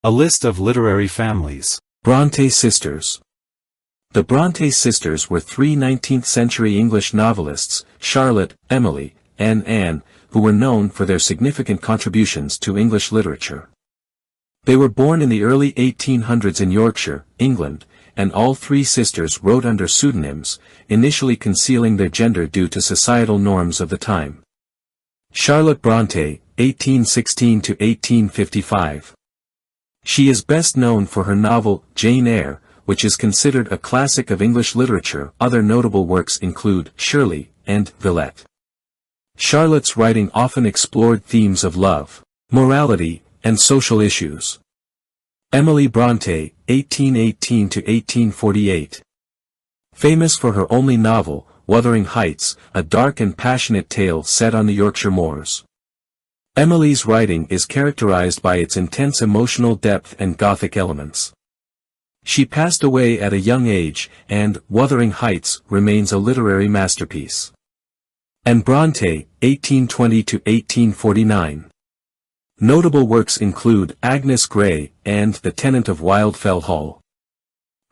A list of literary families. Bronte sisters. The Bronte sisters were three 19th-century English novelists, Charlotte, Emily, and Anne, who were known for their significant contributions to English literature. They were born in the early 1800s in Yorkshire, England, and all three sisters wrote under pseudonyms, initially concealing their gender due to societal norms of the time. Charlotte Bronte, 1816–1855. She is best known for her novel, Jane Eyre, which is considered a classic of English literature. Other notable works include Shirley and Villette. Charlotte's writing often explored themes of love, morality, and social issues. Emily Bronte, 1818–1848. Famous for her only novel, Wuthering Heights, a dark and passionate tale set on the Yorkshire moors. Emily's writing is characterized by its intense emotional depth and Gothic elements. She passed away at a young age, and Wuthering Heights remains a literary masterpiece. Anne Bronte, 1820–1849. Notable works include Agnes Grey and The Tenant of Wildfell Hall.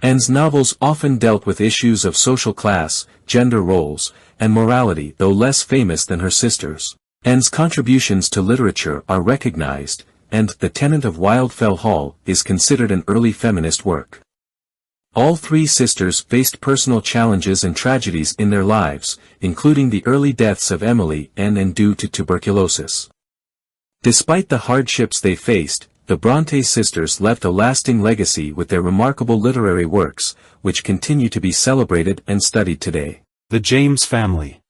Anne's novels often dealt with issues of social class, gender roles, and morality, though less famous than her sisters. Anne's contributions to literature are recognized, and The Tenant of Wildfell Hall is considered an early feminist work. All three sisters faced personal challenges and tragedies in their lives, including the early deaths of Emily and Anne due to tuberculosis. Despite the hardships they faced, the Bronte sisters left a lasting legacy with their remarkable literary works, which continue to be celebrated and studied today. The James family.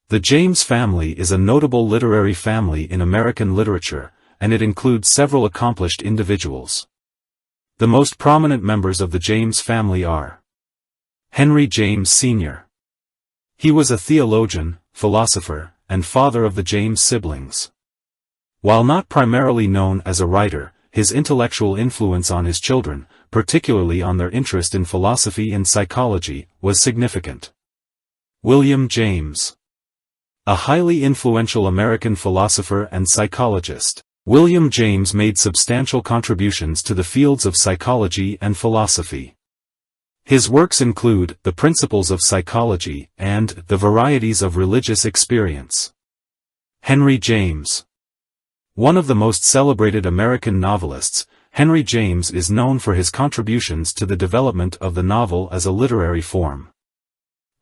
The James family is a notable literary family in American literature, and it includes several accomplished individuals. The most prominent members of the James family are Henry James Sr. He was a theologian, philosopher, and father of the James siblings. While not primarily known as a writer, his intellectual influence on his children, particularly on their interest in philosophy and psychology, was significant. William James. A highly influential American philosopher and psychologist, William James made substantial contributions to the fields of psychology and philosophy. His works include The Principles of Psychology and The Varieties of Religious Experience. Henry James. One of the most celebrated American novelists, Henry James is known for his contributions to the development of the novel as a literary form.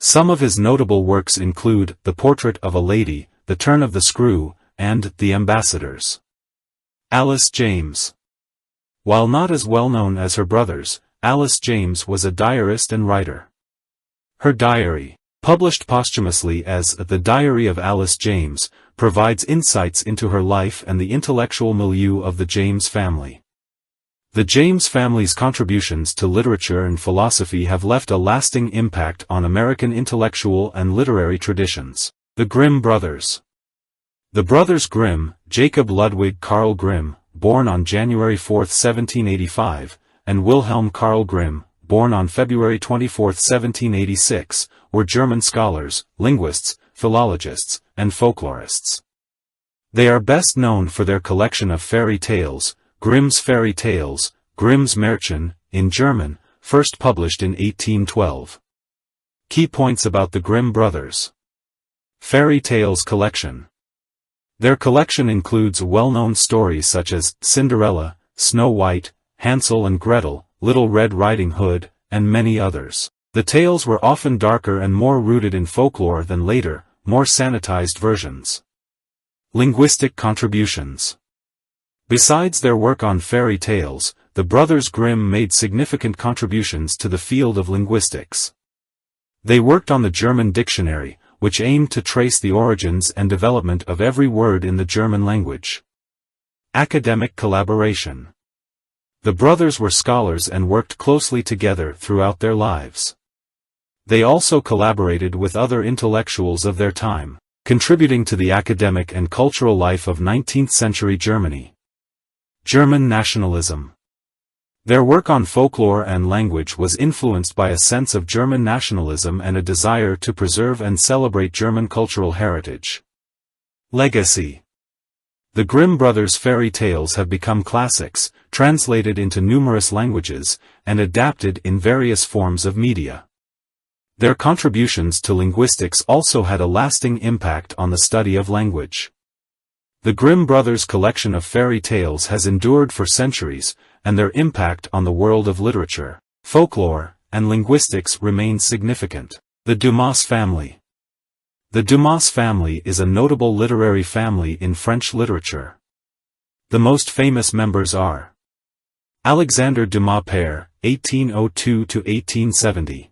Some of his notable works include The Portrait of a Lady, The Turn of the Screw, and The Ambassadors. Alice James. While not as well known as her brothers, Alice James was a diarist and writer. Her diary, published posthumously as The Diary of Alice James, provides insights into her life and the intellectual milieu of the James family. The James family's contributions to literature and philosophy have left a lasting impact on American intellectual and literary traditions. The Grimm brothers. The brothers Grimm, Jacob Ludwig Karl Grimm, born on January 4, 1785, and Wilhelm Karl Grimm, born on February 24, 1786, were German scholars, linguists, philologists, and folklorists. They are best known for their collection of fairy tales, Grimm's Fairy Tales, Grimm's Märchen, in German, first published in 1812. Key points about the Grimm brothers. Fairy Tales Collection. Their collection includes well-known stories such as Cinderella, Snow White, Hansel and Gretel, Little Red Riding Hood, and many others. The tales were often darker and more rooted in folklore than later, more sanitized versions. Linguistic contributions. Besides their work on fairy tales, the brothers Grimm made significant contributions to the field of linguistics. They worked on the German dictionary, which aimed to trace the origins and development of every word in the German language. Academic collaboration. The brothers were scholars and worked closely together throughout their lives. They also collaborated with other intellectuals of their time, contributing to the academic and cultural life of 19th-century Germany. German nationalism. Their work on folklore and language was influenced by a sense of German nationalism and a desire to preserve and celebrate German cultural heritage. Legacy. The Grimm brothers' fairy tales have become classics, translated into numerous languages, and adapted in various forms of media. Their contributions to linguistics also had a lasting impact on the study of language. The Grimm brothers' collection of fairy tales has endured for centuries, and their impact on the world of literature, folklore, and linguistics remains significant. The Dumas family. The Dumas family is a notable literary family in French literature. The most famous members are Alexandre Dumas père, 1802–1870.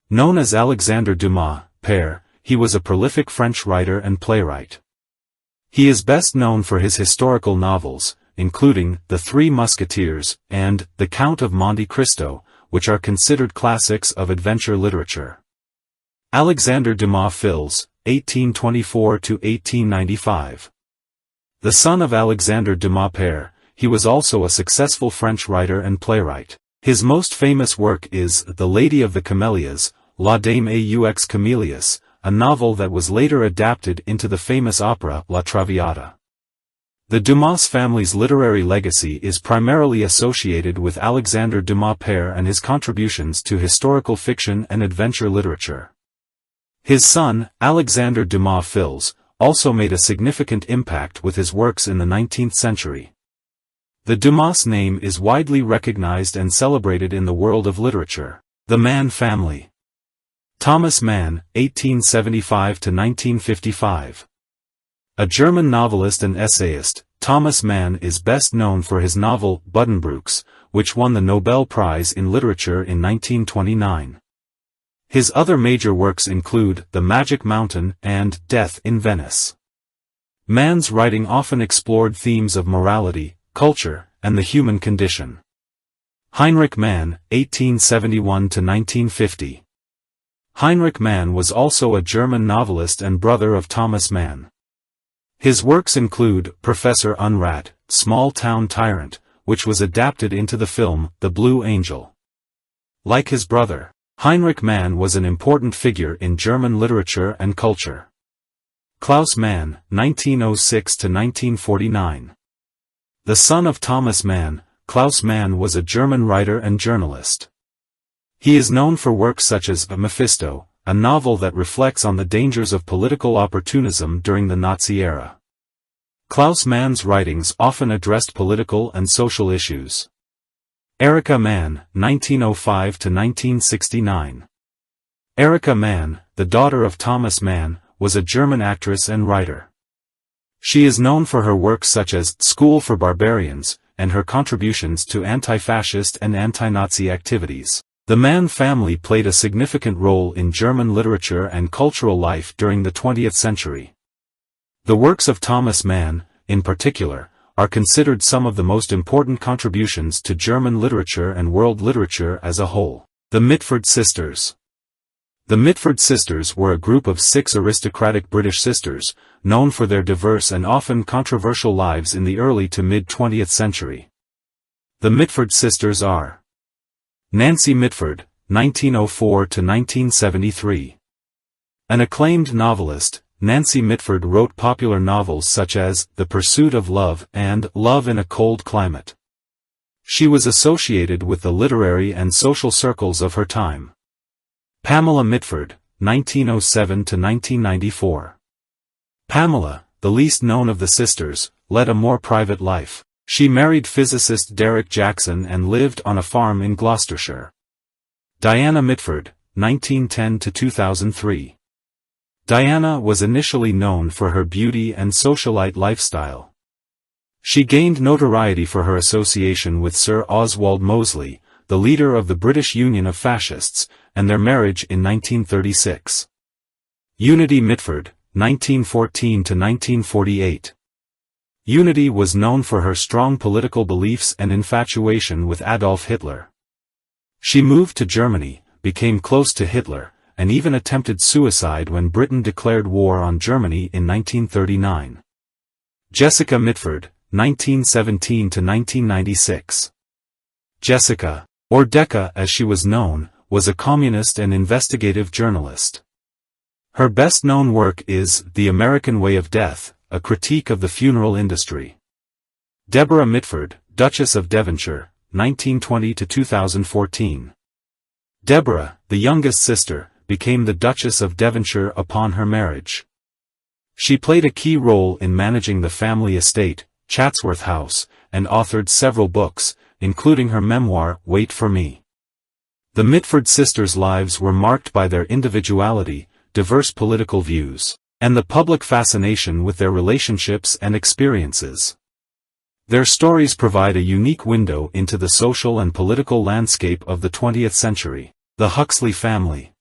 Known as Alexandre Dumas, père, he was a prolific French writer and playwright. He is best known for his historical novels, including The Three Musketeers and The Count of Monte Cristo, which are considered classics of adventure literature. Alexandre Dumas Fils, 1824–1895. The son of Alexandre Dumas père, he was also a successful French writer and playwright. His most famous work is The Lady of the Camellias, La Dame aux Camélias, a novel that was later adapted into the famous opera La Traviata. The Dumas family's literary legacy is primarily associated with Alexandre Dumas père and his contributions to historical fiction and adventure literature. His son, Alexandre Dumas Fils, also made a significant impact with his works in the 19th century. The Dumas name is widely recognized and celebrated in the world of literature. The Mann family. Thomas Mann, 1875–1955. A German novelist and essayist, Thomas Mann is best known for his novel Buddenbrooks, which won the Nobel Prize in Literature in 1929. His other major works include The Magic Mountain and Death in Venice. Mann's writing often explored themes of morality, culture, and the human condition. Heinrich Mann, 1871–1950. Heinrich Mann was also a German novelist and brother of Thomas Mann. His works include Professor Unrat, Small Town Tyrant, which was adapted into the film The Blue Angel. Like his brother, Heinrich Mann was an important figure in German literature and culture. Klaus Mann, 1906–1949. The son of Thomas Mann, Klaus Mann was a German writer and journalist. He is known for works such as Mephisto, a novel that reflects on the dangers of political opportunism during the Nazi era. Klaus Mann's writings often addressed political and social issues. Erika Mann, 1905–1969. Erika Mann, the daughter of Thomas Mann, was a German actress and writer. She is known for her works such as School for Barbarians, and her contributions to anti-fascist and anti-Nazi activities. The Mann family played a significant role in German literature and cultural life during the 20th century. The works of Thomas Mann, in particular, are considered some of the most important contributions to German literature and world literature as a whole. The Mitford sisters. The Mitford sisters were a group of 6 aristocratic British sisters, known for their diverse and often controversial lives in the early to mid-20th century. The Mitford sisters are Nancy Mitford, 1904–1973. An acclaimed novelist, Nancy Mitford wrote popular novels such as The Pursuit of Love and Love in a Cold Climate. She was associated with the literary and social circles of her time. Pamela Mitford, 1907–1994. Pamela, the least known of the sisters, led a more private life. She married physicist Derek Jackson and lived on a farm in Gloucestershire. Diana Mitford, 1910–2003. Diana was initially known for her beauty and socialite lifestyle. She gained notoriety for her association with Sir Oswald Mosley, the leader of the British Union of Fascists, and their marriage in 1936. Unity Mitford, 1914–1948. Unity was known for her strong political beliefs and infatuation with Adolf Hitler. She moved to Germany, became close to Hitler, and even attempted suicide when Britain declared war on Germany in 1939. Jessica Mitford, 1917–1996. Jessica, or Decca as she was known, was a communist and investigative journalist. Her best-known work is The American Way of Death, a critique of the funeral industry. Deborah Mitford, Duchess of Devonshire, 1920 to 2014. Deborah, the youngest sister, became the Duchess of Devonshire upon her marriage. She played a key role in managing the family estate, Chatsworth House, and authored several books, including her memoir, Wait for Me. The Mitford sisters' lives were marked by their individuality, diverse political views, and the public fascination with their relationships and experiences. Their stories provide a unique window into the social and political landscape of the 20th century. The Huxley family.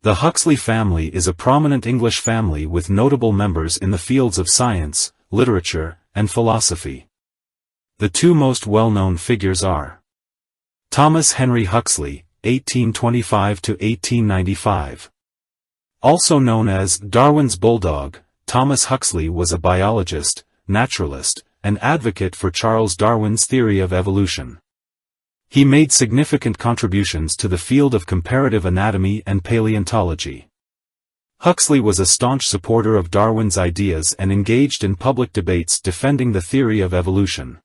The Huxley family is a prominent English family with notable members in the fields of science, literature, and philosophy. The two most well-known figures are Thomas Henry Huxley, 1825 to 1895. Also known as Darwin's Bulldog, Thomas Huxley was a biologist, naturalist, and advocate for Charles Darwin's theory of evolution. He made significant contributions to the field of comparative anatomy and paleontology. Huxley was a staunch supporter of Darwin's ideas and engaged in public debates defending the theory of evolution.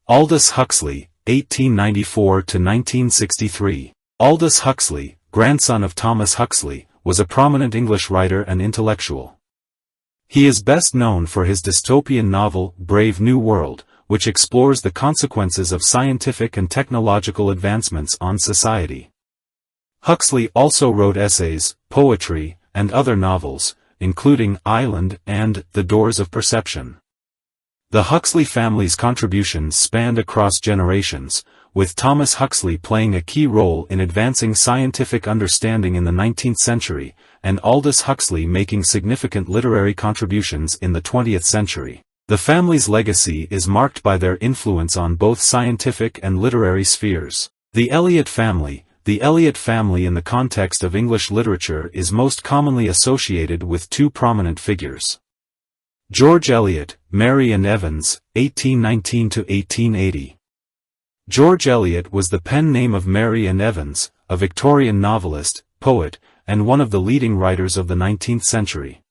Aldous Huxley, 1894 to 1963. Aldous Huxley, grandson of Thomas Huxley, was a prominent English writer and intellectual. He is best known for his dystopian novel, Brave New World, which explores the consequences of scientific and technological advancements on society. Huxley also wrote essays, poetry, and other novels, including Island and The Doors of Perception. The Huxley family's contributions spanned across generations, with Thomas Huxley playing a key role in advancing scientific understanding in the 19th century, and Aldous Huxley making significant literary contributions in the 20th century. The family's legacy is marked by their influence on both scientific and literary spheres. The Eliot family. The Eliot family in the context of English literature is most commonly associated with two prominent figures. George Eliot, Mary and Evans, 1819 to 1880. George Eliot was the pen name of Mary and Evans, a Victorian novelist, poet, and one of the leading writers of the 19th century.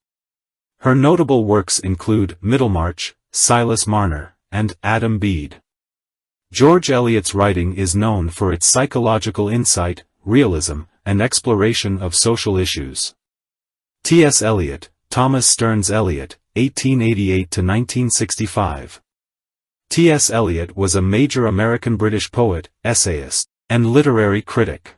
Her notable works include Middlemarch, Silas Marner, and Adam Bede. George Eliot's writing is known for its psychological insight, realism, and exploration of social issues. T.S. Eliot, Thomas Stearns Eliot, 1888 to 1965. T.S. Eliot was a major American-British poet, essayist, and literary critic.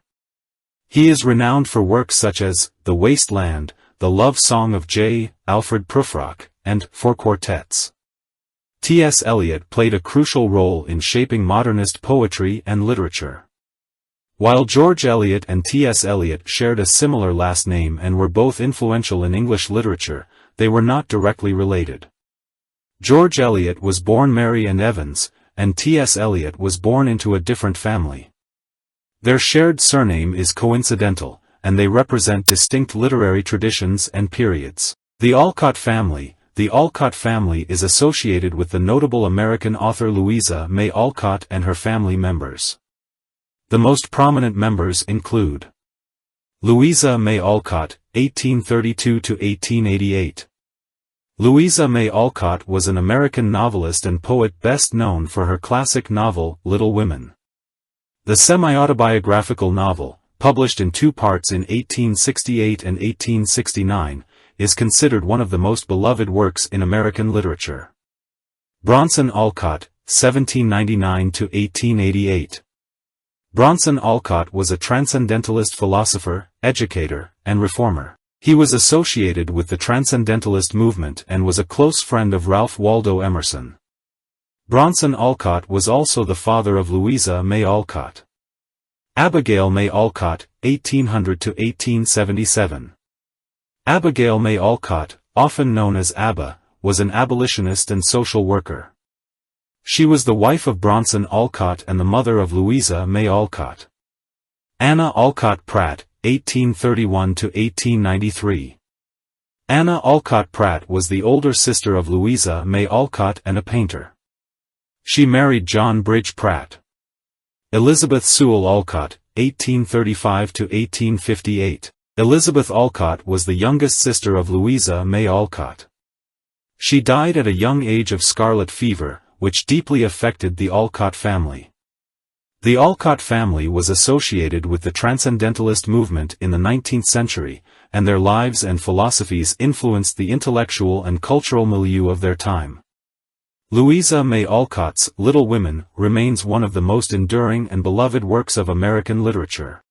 He is renowned for works such as The Waste Land, The Love Song of J. Alfred Prufrock, and Four Quartets. T.S. Eliot played a crucial role in shaping modernist poetry and literature. While George Eliot and T.S. Eliot shared a similar last name and were both influential in English literature, they were not directly related. George Eliot was born Mary and Evans, and T.S. Eliot was born into a different family. Their shared surname is coincidental, and they represent distinct literary traditions and periods. The Alcott family. The Alcott family is associated with the notable American author Louisa May Alcott and her family members. The most prominent members include Louisa May Alcott, 1832 to 1888. Louisa May Alcott was an American novelist and poet best known for her classic novel, Little Women. The semi-autobiographical novel, published in two parts in 1868 and 1869, is considered one of the most beloved works in American literature. Bronson Alcott, 1799 to 1888. Bronson Alcott was a transcendentalist philosopher, educator, and reformer. He was associated with the Transcendentalist movement and was a close friend of Ralph Waldo Emerson. Bronson Alcott was also the father of Louisa May Alcott. Abigail May Alcott, 1800 to 1877. Abigail May Alcott, often known as Abba, was an abolitionist and social worker. She was the wife of Bronson Alcott and the mother of Louisa May Alcott. Anna Alcott Pratt, 1831 to 1893. Anna Alcott Pratt was the older sister of Louisa May Alcott and a painter. She married John Bridge Pratt. Elizabeth Sewell Alcott, 1835 to 1858. Elizabeth Alcott was the youngest sister of Louisa May Alcott. She died at a young age of scarlet fever, which deeply affected the Alcott family. The Alcott family was associated with the Transcendentalist movement in the 19th century, and their lives and philosophies influenced the intellectual and cultural milieu of their time. Louisa May Alcott's Little Women remains one of the most enduring and beloved works of American literature.